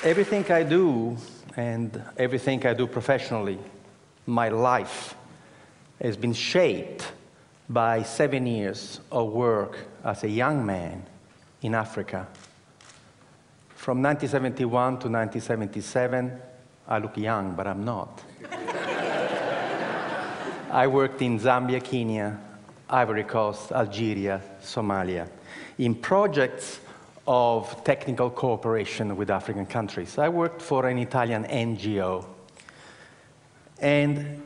Everything I do, and everything I do professionally, my life, has been shaped by 7 years of work as a young man in Africa. From 1971 to 1977, I look young, but I'm not. I worked in Zambia, Kenya, Ivory Coast, Algeria, Somalia, in projects of technical cooperation with African countries. I worked for an Italian NGO. And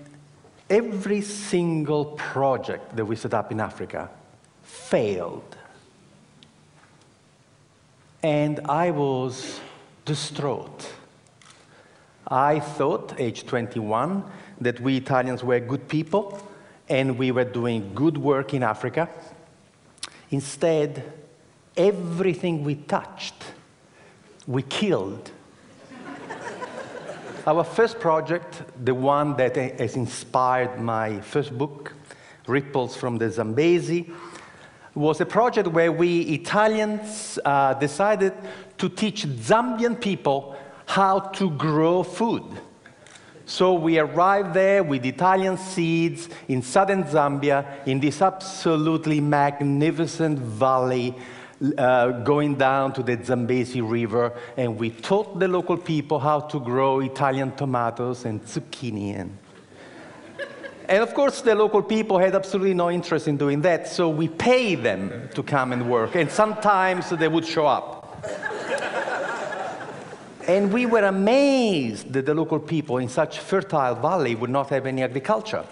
every single project that we set up in Africa failed. And I was distraught. I thought, age 21, that we Italians were good people and we were doing good work in Africa. Instead, everything we touched, we killed. Our first project, the one that has inspired my first book, Ripples from the Zambezi, was a project where we Italians decided to teach Zambian people how to grow food. So we arrived there with Italian seeds in southern Zambia, in this absolutely magnificent valley, going down to the Zambezi River, and we taught the local people how to grow Italian tomatoes and zucchini. And of course, the local people had absolutely no interest in doing that, so we paid them to come and work, and sometimes they would show up. And we were amazed that the local people in such fertile valley would not have any agriculture.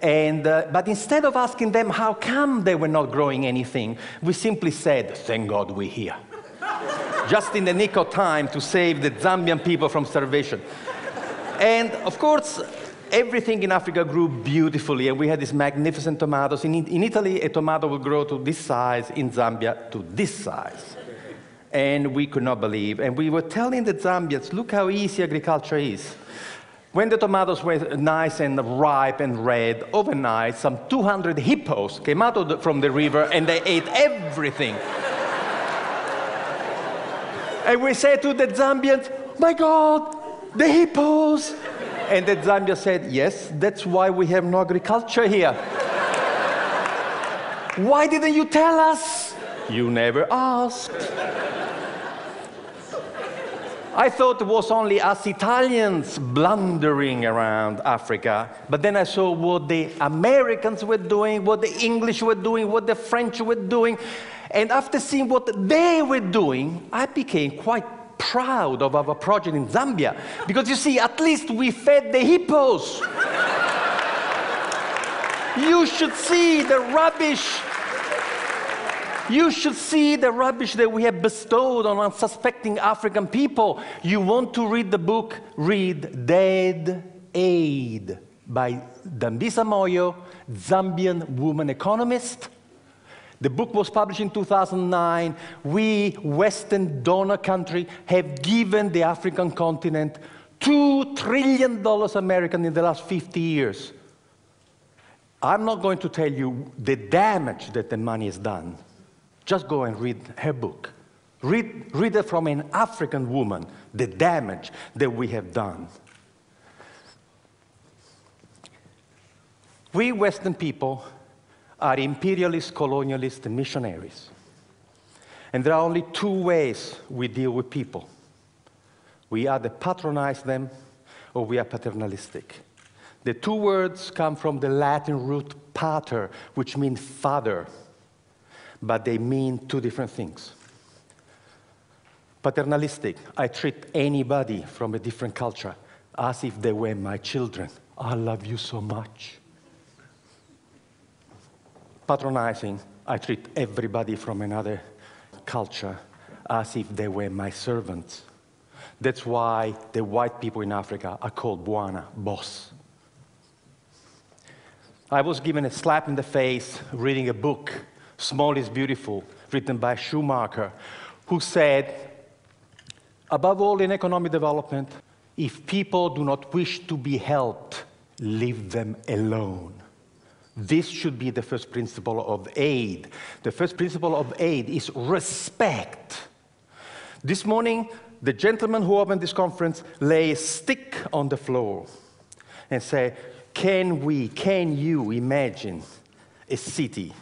But instead of asking them how come they were not growing anything, we simply said, thank God we're here. Just in the nick of time to save the Zambian people from starvation. And of course, everything in Africa grew beautifully, and we had these magnificent tomatoes. In Italy, a tomato would grow to this size, in Zambia, to this size. And we could not believe. And we were telling the Zambians, look how easy agriculture is. When the tomatoes were nice and ripe and red, overnight, some 200 hippos came out from the river and they ate everything. And we said to the Zambians, my God, the hippos! And the Zambians said, yes, that's why we have no agriculture here. Why didn't you tell us? You never asked. I thought it was only us Italians blundering around Africa, but then I saw what the Americans were doing, what the English were doing, what the French were doing, and after seeing what they were doing, I became quite proud of our project in Zambia, because you see, at least we fed the hippos. You should see the rubbish. You should see the rubbish that we have bestowed on unsuspecting African people. You want to read the book? Read Dead Aid by Dambisa Moyo, Zambian woman economist. The book was published in 2009. We, Western donor country, have given the African continent $2 trillion American in the last 50 years. I'm not going to tell you the damage that the money has done. Just go and read her book. Read it from an African woman, the damage that we have done. We Western people are imperialist, colonialist, and missionaries. And there are only two ways we deal with people. We either patronize them, or we are paternalistic. The two words come from the Latin root pater, which means father. But they mean two different things. Paternalistic, I treat anybody from a different culture as if they were my children. I love you so much. Patronizing, I treat everybody from another culture as if they were my servants. That's why the white people in Africa are called Bwana, boss. I was given a slap in the face reading a book, Small is Beautiful, written by Schumacher, who said, Above all, in economic development, if people do not wish to be helped, leave them alone. This should be the first principle of aid. The first principle of aid is respect. This morning, the gentleman who opened this conference lay a stick on the floor and said, can you imagine a city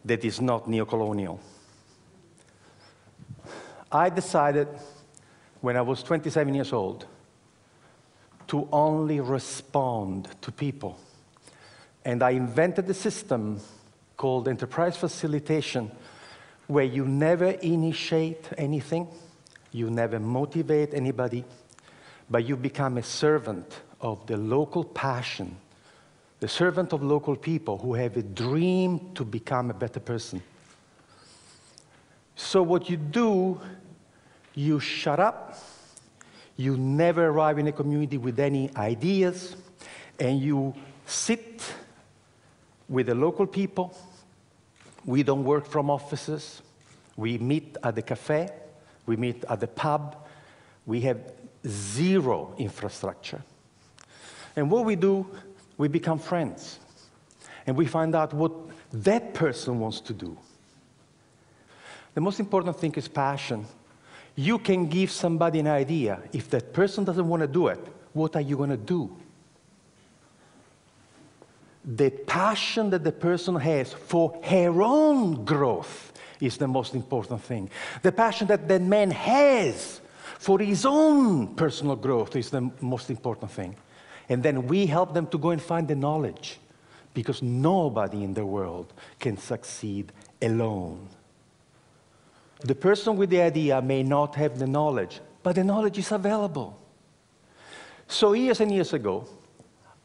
that is not neocolonial? I decided when I was 27 years old to only respond to people. And I invented a system called enterprise facilitation, where you never initiate anything, you never motivate anybody, but you become a servant of the local passion, the servant of local people who have a dream to become a better person. So what you do, you shut up, you never arrive in a community with any ideas, and you sit with the local people. We don't work from offices. We meet at the cafe. We meet at the pub. We have zero infrastructure. And what we do, we become friends. And we find out what that person wants to do. The most important thing is passion. You can give somebody an idea. If that person doesn't want to do it, what are you going to do? The passion that the person has for her own growth is the most important thing. The passion that the man has for his own personal growth is the most important thing. And then we help them to go and find the knowledge, because nobody in the world can succeed alone. The person with the idea may not have the knowledge, but the knowledge is available. So years and years ago,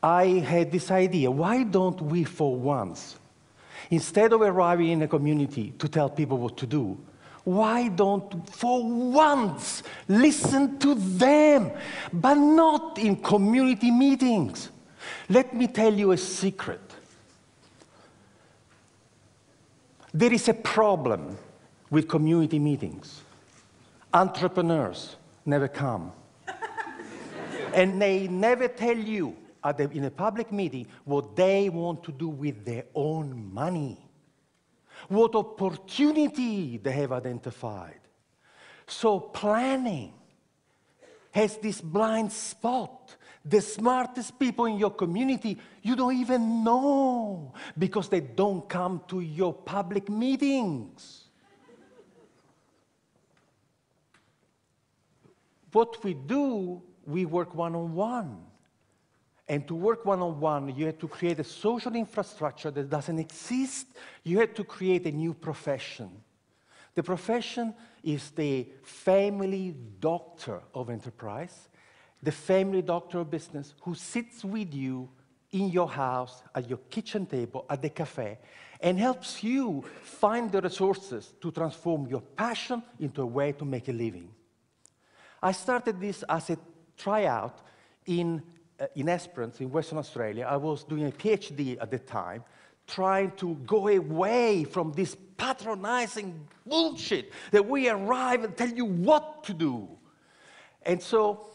I had this idea, why don't we for once, instead of arriving in a community to tell people what to do, why don't for once listen to them, but not in community meetings? Let me tell you a secret. There is a problem with community meetings. Entrepreneurs never come. And they never tell you in a public meeting what they want to do with their own money, what opportunity they have identified. So planning has this blind spot. The smartest people in your community, you don't even know, because they don't come to your public meetings. What we do, we work one-on-one. And to work one-on-one, you have to create a social infrastructure that doesn't exist. You have to create a new profession. The profession is the family doctor of enterprise, the family doctor of business, who sits with you in your house, at your kitchen table, at the cafe, and helps you find the resources to transform your passion into a way to make a living. I started this as a tryout in Esperance, in Western Australia. I was doing a PhD at the time, trying to go away from this patronizing bullshit that we arrive and tell you what to do. And so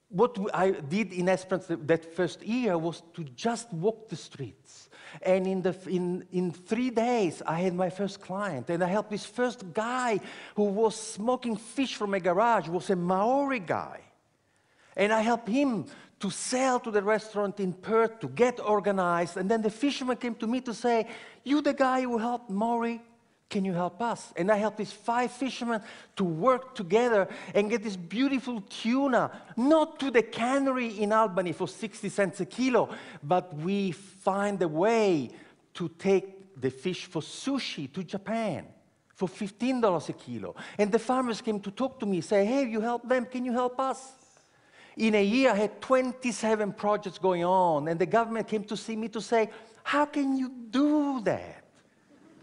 what I did in Esperance that first year was to just walk the streets. And in 3 days, I had my first client. And I helped this first guy who was smoking fish from a garage, was a Maori guy. And I helped him to sell to the restaurant in Perth, to get organized. And then the fisherman came to me to say, you the guy who helped Maori, can you help us? And I helped these 5 fishermen to work together and get this beautiful tuna, not to the cannery in Albany for 60 cents a kilo, but we find a way to take the fish for sushi to Japan for $15 a kilo. And the farmers came to talk to me, say, hey, you help them, can you help us? In a year, I had 27 projects going on, and the government came to see me to say, how can you do that?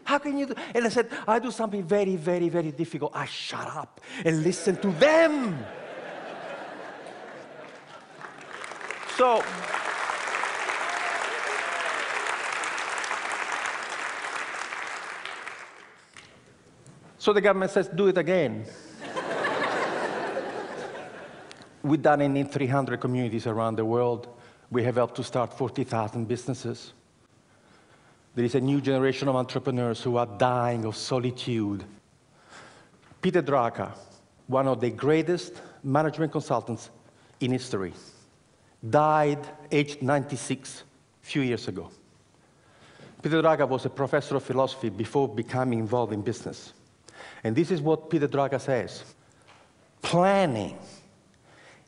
How can you do? And I said, I do something very, very, very difficult. I shut up and listen to them. So the government says, do it again. We've done it in 300 communities around the world. We have helped to start 40,000 businesses. There is a new generation of entrepreneurs who are dying of solitude. Peter Drucker, one of the greatest management consultants in history, died aged 96 a few years ago. Peter Drucker was a professor of philosophy before becoming involved in business. And this is what Peter Drucker says. Planning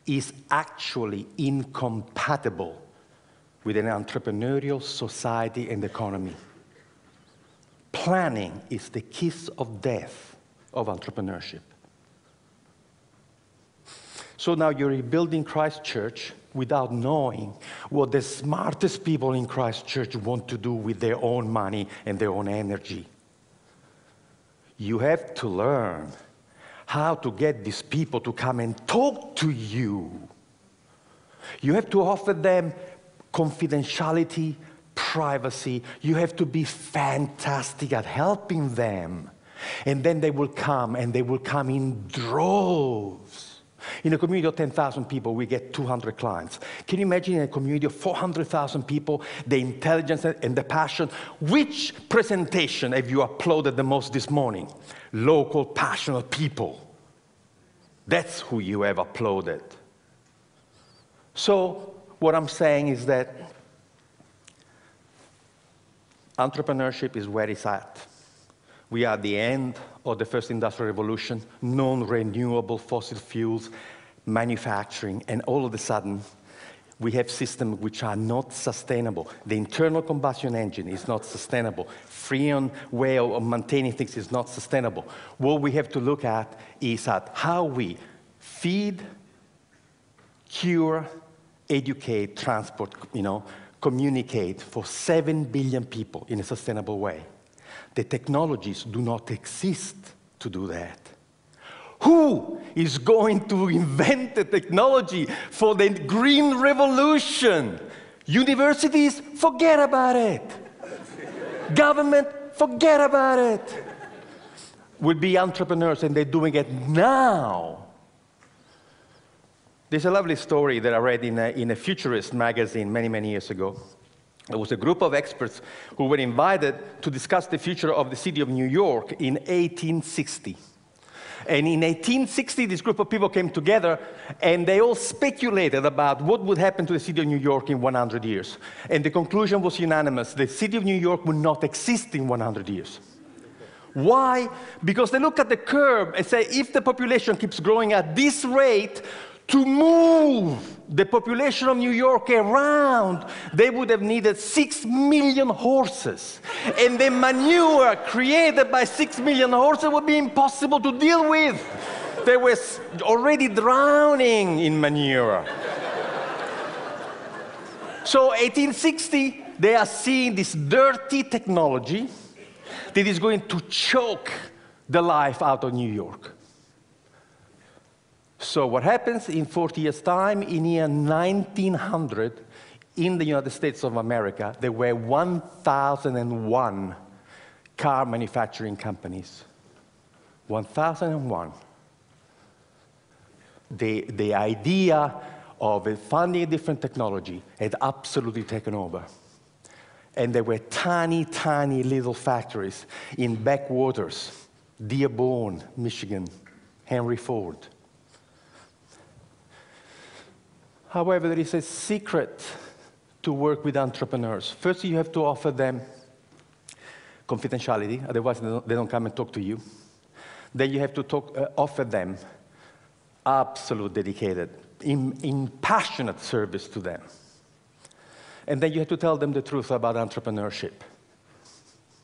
is actually incompatible with an entrepreneurial society and economy. Planning is the kiss of death of entrepreneurship. So now you're rebuilding Christ Church without knowing what the smartest people in Christ Church want to do with their own money and their own energy. You have to learn how to get these people to come and talk to you. You have to offer them confidentiality, privacy. You have to be fantastic at helping them. And then they will come, and they will come in droves. In a community of 10,000 people, we get 200 clients. Can you imagine in a community of 400,000 people, the intelligence and the passion? Which presentation have you applauded the most this morning? Local, passionate people. That's who you have applauded. So what I'm saying is that entrepreneurship is where it's at. We are at the end of the first industrial revolution, non-renewable fossil fuels, manufacturing, and all of a sudden, we have systems which are not sustainable. The internal combustion engine is not sustainable. Freon way of maintaining things is not sustainable. What we have to look at is at how we feed, cure, educate, transport, communicate for 7 billion people in a sustainable way. The technologies do not exist to do that. Who is going to invent the technology for the green revolution? Universities, forget about it. Government, forget about it. Will be entrepreneurs, and they're doing it now. There's a lovely story that I read in a futurist magazine many, many years ago. There was a group of experts who were invited to discuss the future of the city of New York in 1860. And in 1860, this group of people came together, and they all speculated about what would happen to the city of New York in 100 years. And the conclusion was unanimous. The city of New York would not exist in 100 years. Why? Because they look at the curve and say, if the population keeps growing at this rate, to move the population of New York around, they would have needed 6 million horses. And the manure created by 6 million horses would be impossible to deal with. They were already drowning in manure. So 1860, they are seeing this dirty technology that is going to choke the life out of New York. So what happens in 40 years' time, in year 1900, in the United States of America, there were 1,001 car manufacturing companies. 1,001. The idea of funding a different technology had absolutely taken over. And there were tiny, tiny little factories in backwaters, Dearborn, Michigan, Henry Ford. However, there is a secret to work with entrepreneurs. First, you have to offer them confidentiality, otherwise they don't come and talk to you. Then you have to offer them absolute dedicated, passionate service to them. And then you have to tell them the truth about entrepreneurship.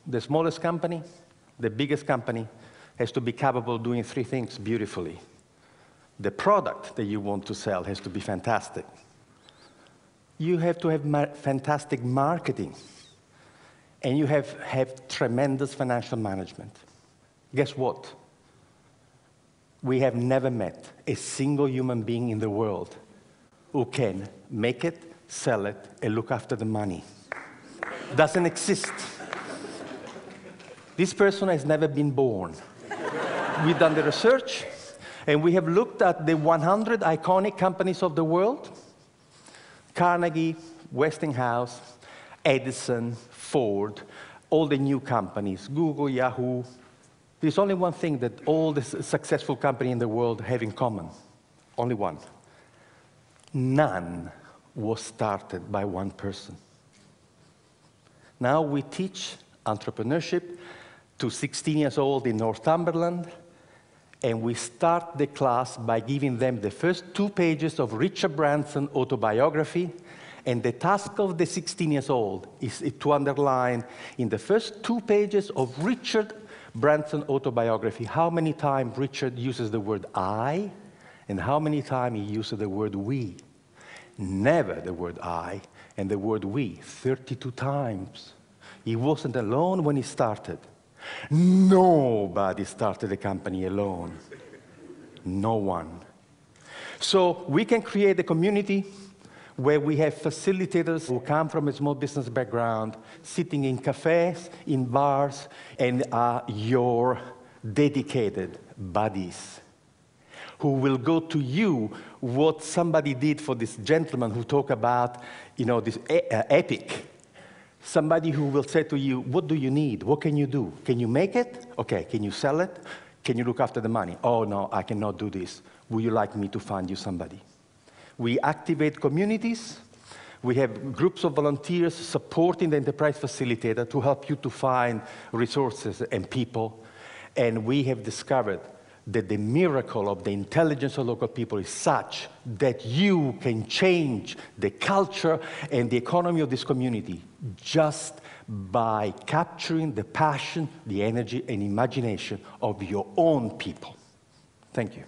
The smallest company, the biggest company, has to be capable of doing 3 things beautifully. The product that you want to sell has to be fantastic. You have to have fantastic marketing. And you have tremendous financial management. Guess what? We have never met a single human being in the world who can make it, sell it, and look after the money. Doesn't exist. This person has never been born. We've done the research. And we have looked at the 100 iconic companies of the world: Carnegie, Westinghouse, Edison, Ford, all the new companies, Google, Yahoo. There's only one thing that all the successful companies in the world have in common. Only one. None was started by one person. Now we teach entrepreneurship to 16 years old in Northumberland, and we start the class by giving them the first 2 pages of Richard Branson's autobiography, and the task of the 16 years old is to underline in the first 2 pages of Richard Branson's autobiography how many times Richard uses the word I, and how many times he uses the word we. Never the word I and the word we, 32 times. He wasn't alone when he started. Nobody started a company alone. No one. So we can create a community where we have facilitators who come from a small business background, sitting in cafes, in bars, and are your dedicated buddies, who will go to you what somebody did for this gentleman who talked about, this epic. Somebody who will say to you, what do you need? What can you do? Can you make it? Okay, can you sell it? Can you look after the money? Oh, no, I cannot do this. Would you like me to find you somebody? We activate communities. We have groups of volunteers supporting the enterprise facilitator to help you to find resources and people. And we have discovered that the miracle of the intelligence of local people is such that you can change the culture and the economy of this community just by capturing the passion, the energy, and imagination of your own people. Thank you.